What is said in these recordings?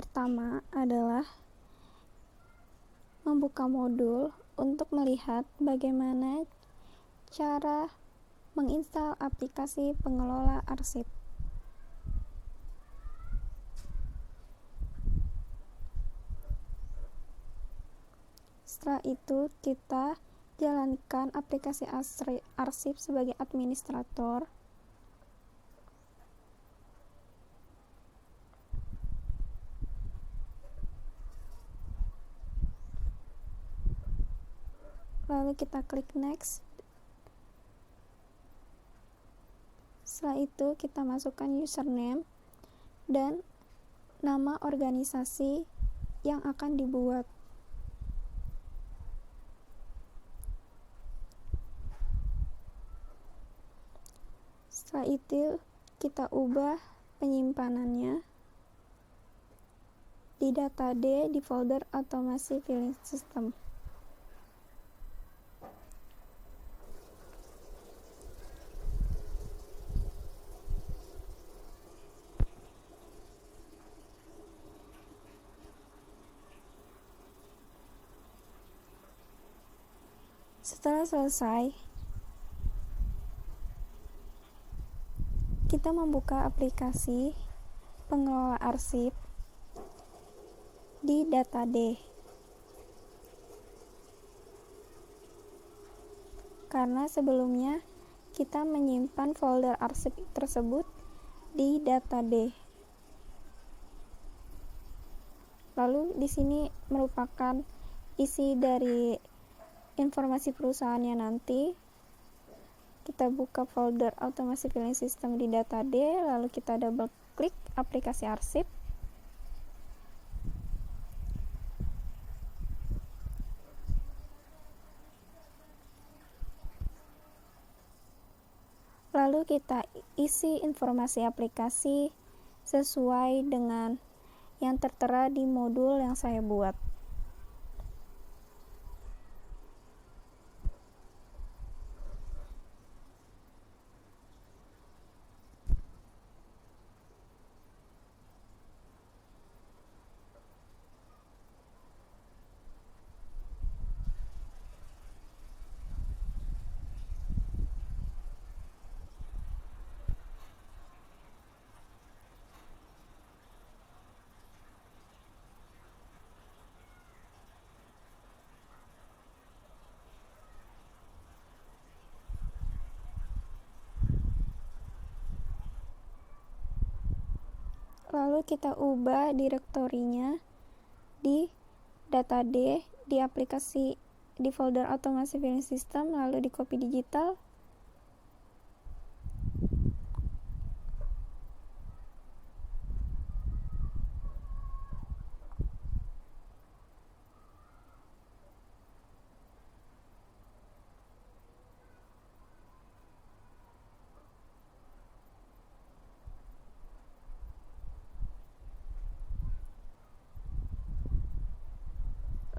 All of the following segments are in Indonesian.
pertama adalah membuka modul untuk melihat bagaimana cara menginstal aplikasi pengelola arsip. Setelah itu, kita jalankan aplikasi arsip sebagai administrator. Lalu kita klik next. Setelah itu kita masukkan username dan nama organisasi yang akan dibuat. Setelah itu kita ubah penyimpanannya di data D di folder automasi filing system. Setelah selesai, kita membuka aplikasi pengelola arsip di data D. Karena sebelumnya kita menyimpan folder arsip tersebut di data D. Lalu di sini merupakan isi dari informasi perusahaannya nanti. Kita buka folder automasi filing system di data D, lalu kita double klik aplikasi arsip. Lalu kita isi informasi aplikasi sesuai dengan yang tertera di modul yang saya buat. Lalu kita ubah direktorinya di data D di aplikasi di folder automasi filing system, lalu di copy digital.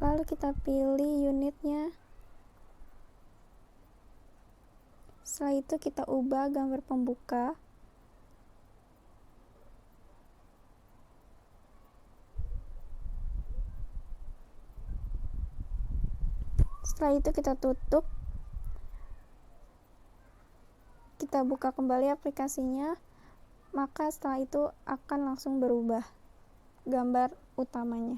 Lalu kita pilih unitnya. Setelah itu kita ubah gambar pembuka. Setelah itu kita tutup. Kita buka kembali aplikasinya. Maka setelah itu akan langsung berubah gambar utamanya.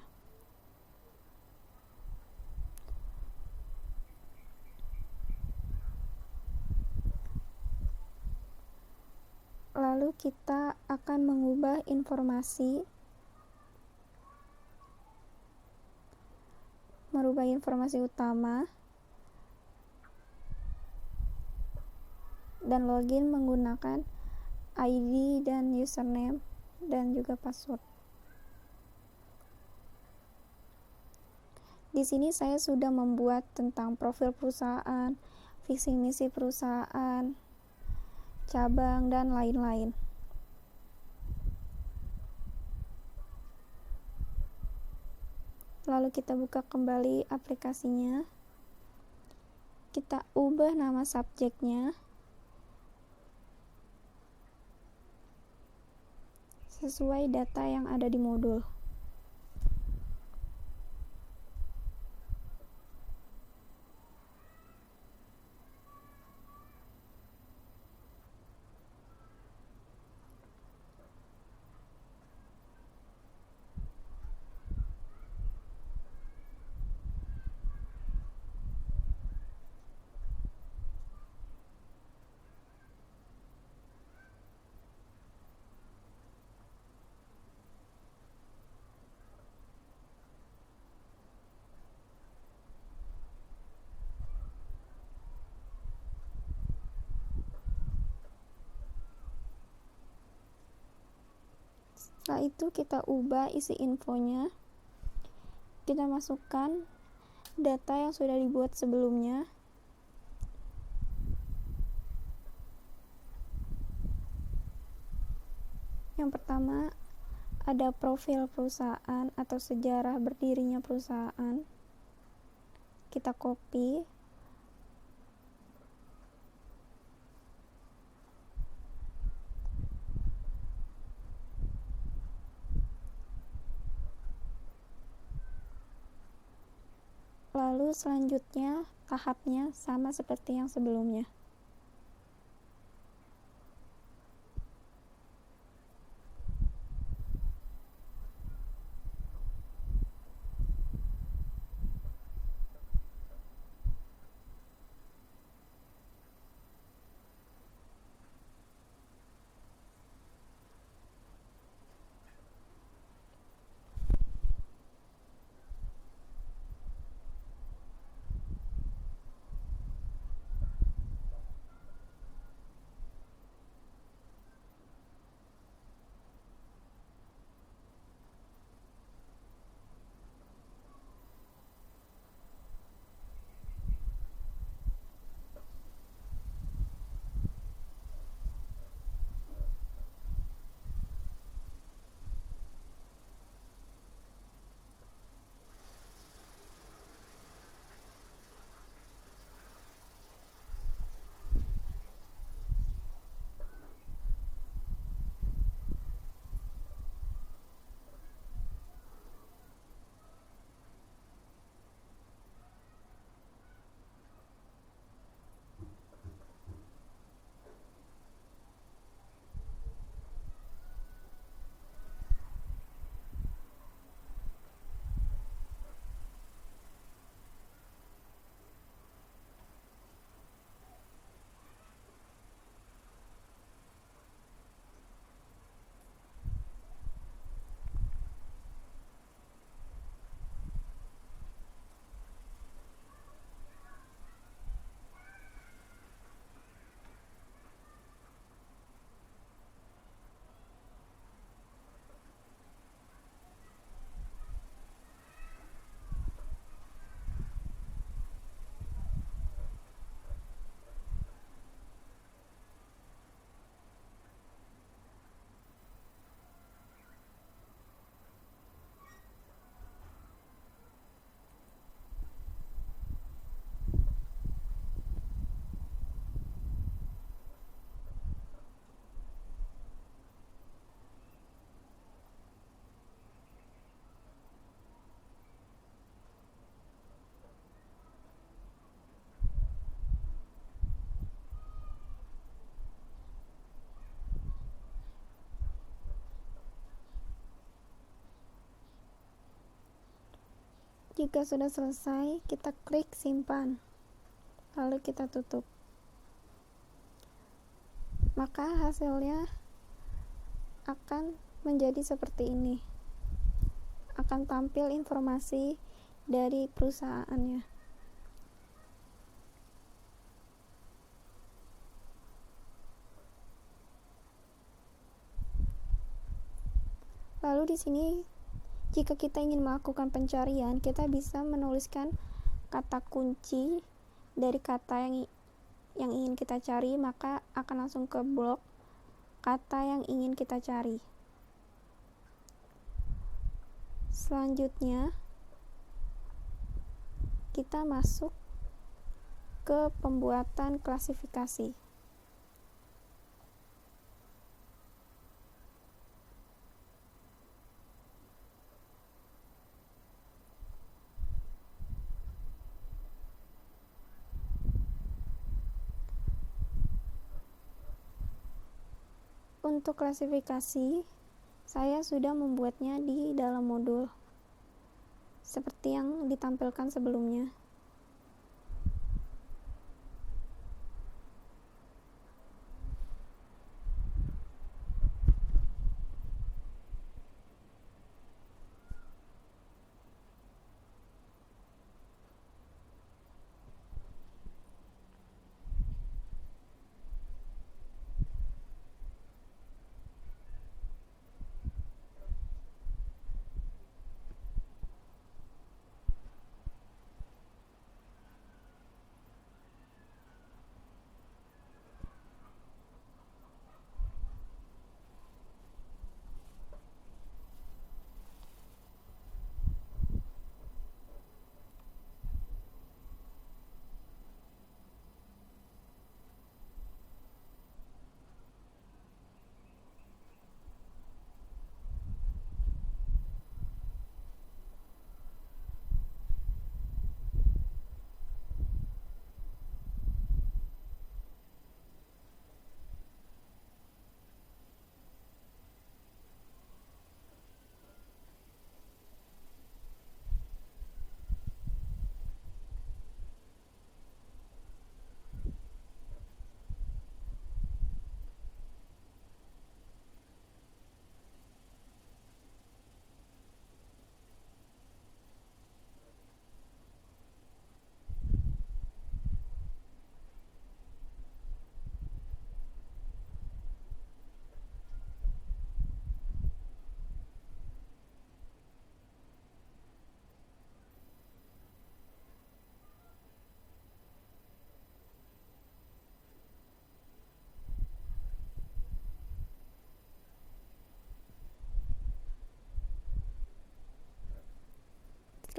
Lalu kita akan mengubah informasi, merubah informasi utama, dan login menggunakan ID dan username dan juga password. Di sini saya sudah membuat tentang profil perusahaan, visi misi perusahaan, cabang, dan lain-lain. Lalu kita buka kembali aplikasinya. Kita ubah nama subjeknya sesuai data yang ada di modul. Setelah itu kita ubah isi infonya, kita masukkan data yang sudah dibuat sebelumnya. Yang pertama, ada profil perusahaan atau sejarah berdirinya perusahaan. Kita copy. Lalu selanjutnya tahapnya sama seperti yang sebelumnya. Jika sudah selesai, kita klik simpan, lalu kita tutup. Maka hasilnya akan menjadi seperti ini. Akan tampil informasi dari perusahaannya. Lalu di sini jika kita ingin melakukan pencarian, kita bisa menuliskan kata kunci dari kata yang ingin kita cari, maka akan langsung ke blok kata yang ingin kita cari. Selanjutnya, kita masuk ke pembuatan klasifikasi. Untuk klasifikasi, saya sudah membuatnya di dalam modul seperti yang ditampilkan sebelumnya.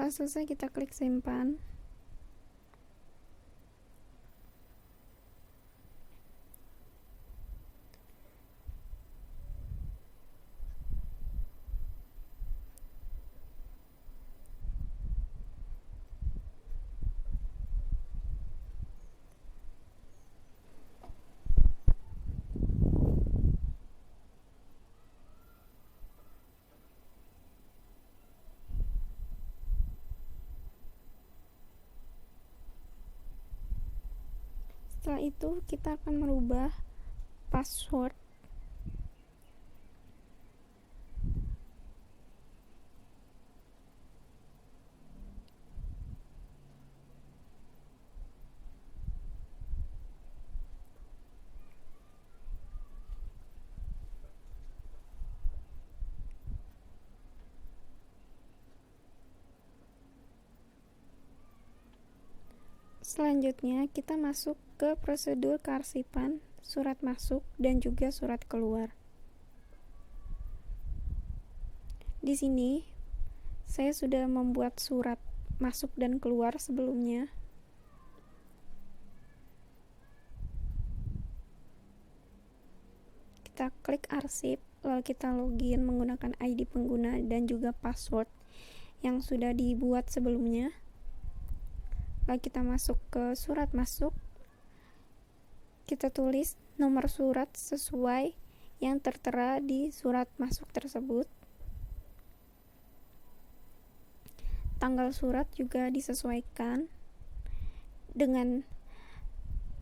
Setelah selesai, kita klik simpan. Setelah itu, kita akan merubah password. Selanjutnya, kita masuk ke prosedur kearsipan, surat masuk, dan juga surat keluar. Di sini, saya sudah membuat surat masuk dan keluar sebelumnya. Kita klik arsip, lalu kita login menggunakan ID pengguna dan juga password yang sudah dibuat sebelumnya. Lalu kita masuk ke surat masuk, kita tulis nomor surat sesuai yang tertera di surat masuk tersebut. Tanggal surat juga disesuaikan dengan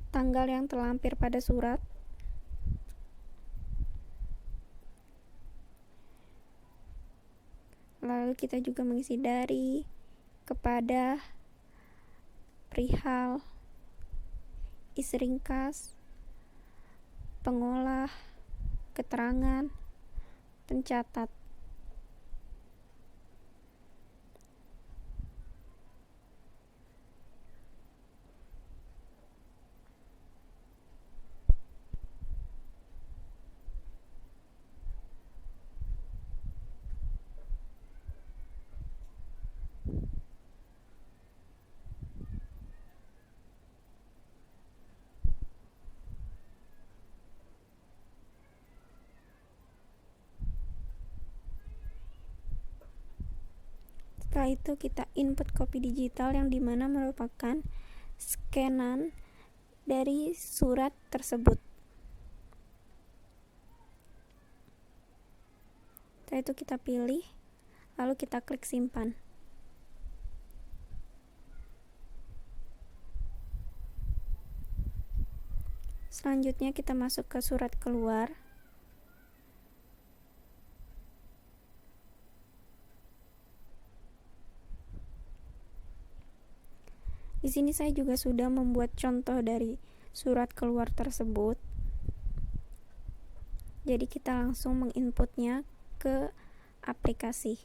tanggal yang terlampir pada surat. Lalu kita juga mengisi dari, kepada, perihal, isi ringkas, pengolah, keterangan, pencatat. Setelah itu kita input kopi digital yang dimana merupakan scanan dari surat tersebut. Setelah itu kita pilih, lalu kita klik simpan. Selanjutnya kita masuk ke surat keluar. Di sini saya juga sudah membuat contoh dari surat keluar tersebut. Jadi kita langsung menginputnya ke aplikasi.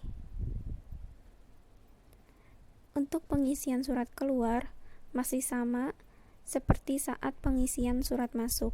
Untuk pengisian surat keluar masih sama seperti saat pengisian surat masuk.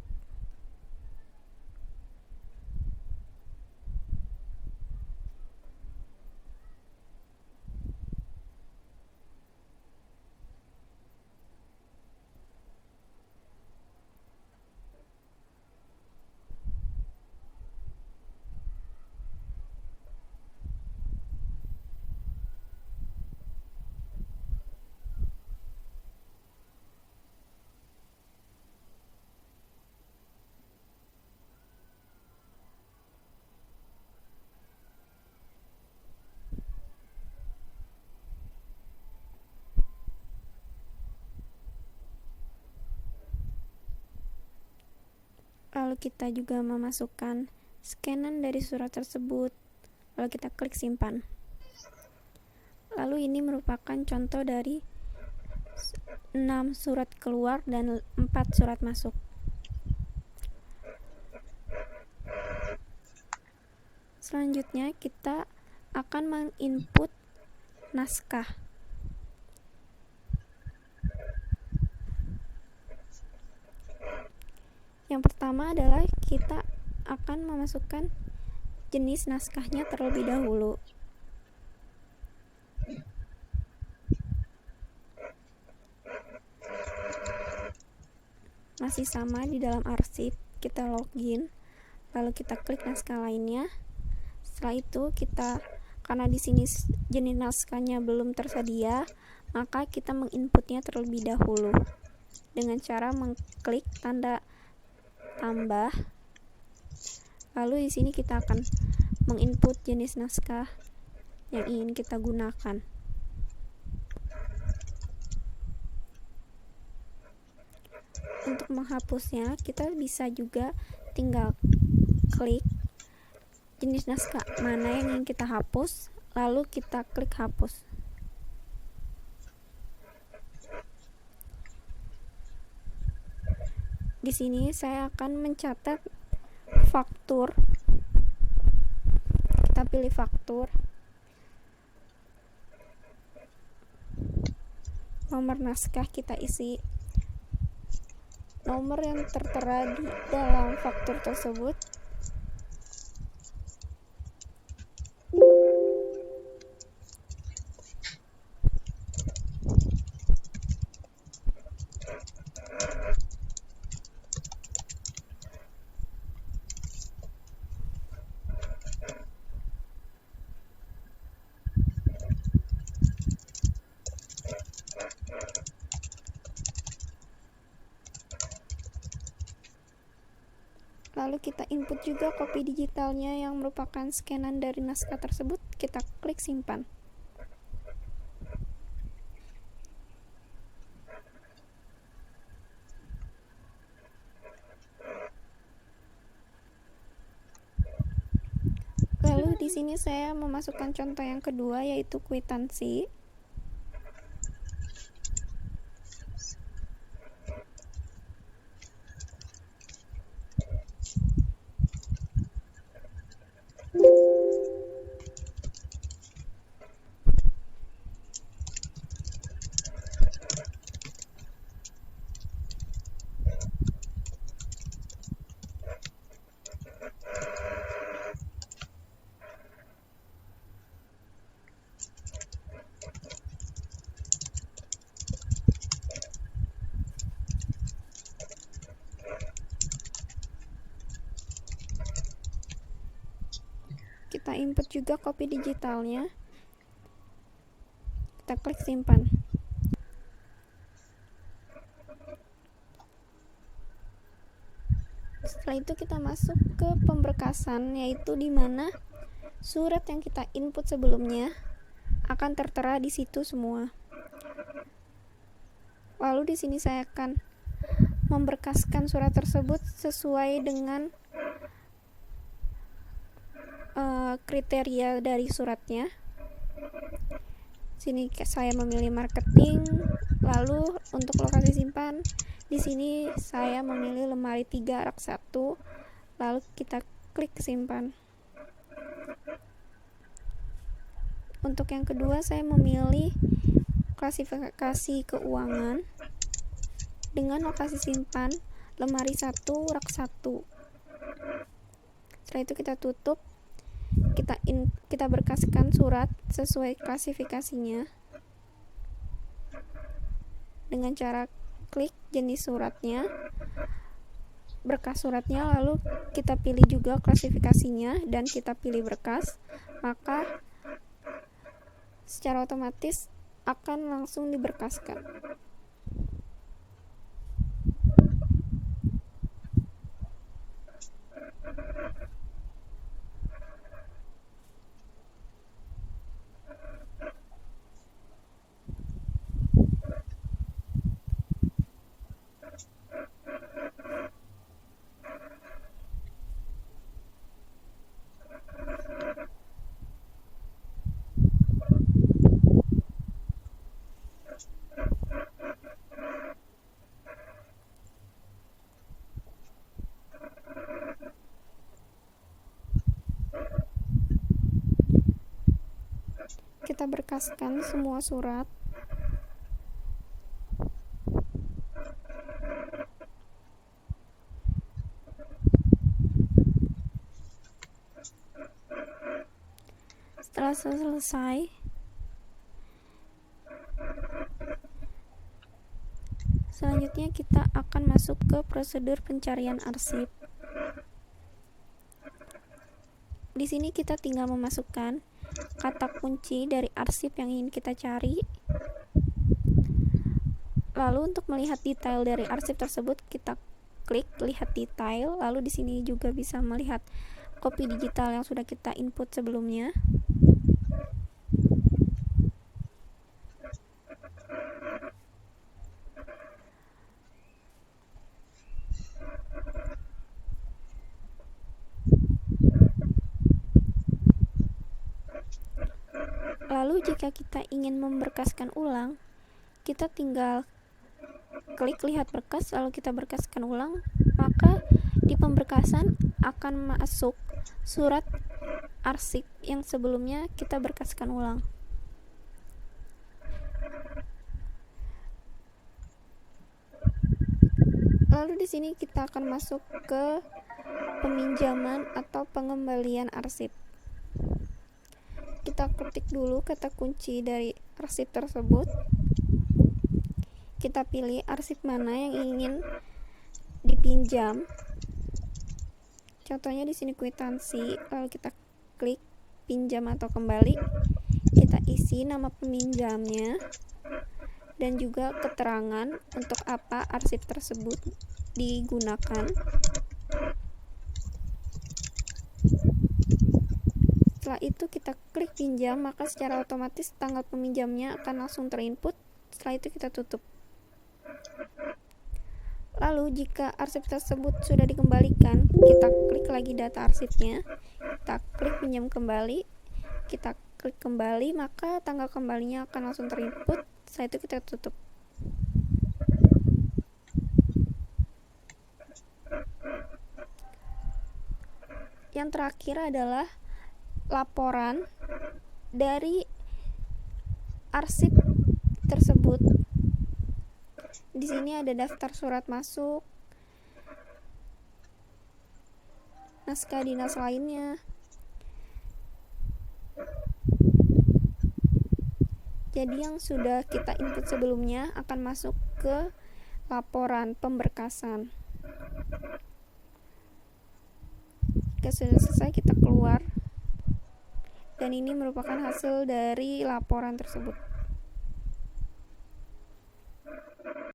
Lalu kita juga memasukkan scanan dari surat tersebut, lalu kita klik simpan. Lalu ini merupakan contoh dari 6 surat keluar dan 4 surat masuk. Selanjutnya kita akan menginput naskah. Yang pertama adalah kita akan memasukkan jenis naskahnya terlebih dahulu. masih sama di dalam arsip, kita login, lalu kita klik naskah lainnya. Setelah itu karena di sini jenis naskahnya belum tersedia, maka kita menginputnya terlebih dahulu dengan cara mengklik tanda tambah. Lalu di sini kita akan menginput jenis naskah yang ingin kita gunakan. Untuk menghapusnya, kita bisa juga tinggal klik jenis naskah mana yang ingin kita hapus, lalu kita klik hapus. Di sini saya akan mencatat faktur. Kita pilih faktur. Nomor naskah kita isi nomor yang tertera di dalam faktur tersebut. Lalu kita input juga kopi digitalnya yang merupakan scanan dari naskah tersebut. Kita klik simpan. Lalu di sini saya memasukkan contoh yang kedua, yaitu kwitansi. Kita input juga kopi digitalnya. Kita klik simpan. Setelah itu kita masuk ke pemberkasan, yaitu di mana surat yang kita input sebelumnya akan tertera di situ semua. Lalu di sini saya akan memberkaskan surat tersebut sesuai dengan kriteria dari suratnya. Sini saya memilih marketing, lalu untuk lokasi simpan di sini saya memilih lemari 3 rak 1, lalu kita klik simpan. Untuk yang kedua saya memilih klasifikasi keuangan dengan lokasi simpan lemari 1 rak 1. Setelah itu kita tutup. Kita berkaskan surat sesuai klasifikasinya dengan cara klik jenis suratnya, berkas suratnya, lalu kita pilih juga klasifikasinya dan kita pilih berkas, maka secara otomatis akan langsung diberkaskan. Kita berkaskan semua surat. Setelah selesai, selanjutnya Selanjutnya kita akan masuk ke prosedur pencarian arsip. Di sini kita tinggal memasukkan kata kunci dari arsip yang ingin kita cari. Lalu untuk melihat detail dari arsip tersebut, kita klik lihat detail. Lalu di sini juga bisa melihat kopi digital yang sudah kita input sebelumnya. Lalu jika kita ingin memberkaskan ulang, kita tinggal klik lihat berkas, lalu kita berkaskan ulang, maka di pemberkasan akan masuk surat arsip yang sebelumnya kita berkaskan ulang. Lalu di sini kita akan masuk ke peminjaman atau pengembalian arsip. Kita ketik dulu kata kunci dari arsip tersebut. Kita pilih arsip mana yang ingin dipinjam. Contohnya di sini kwitansi, lalu kita klik pinjam atau kembali. Kita isi nama peminjamnya dan juga keterangan untuk apa arsip tersebut digunakan. Setelah itu kita klik pinjam, maka secara otomatis tanggal peminjamnya akan langsung terinput. Setelah itu kita tutup. Lalu jika arsip tersebut sudah dikembalikan, kita klik lagi data arsipnya, kita klik pinjam kembali, kita klik kembali, maka tanggal kembalinya akan langsung terinput. Setelah itu kita tutup. Yang terakhir adalah laporan dari arsip tersebut. Di sini ada daftar surat masuk, naskah dinas lainnya. Jadi yang sudah kita input sebelumnya akan masuk ke laporan pemberkasan. Jika sudah selesai, kita keluar. Dan ini merupakan hasil dari laporan tersebut.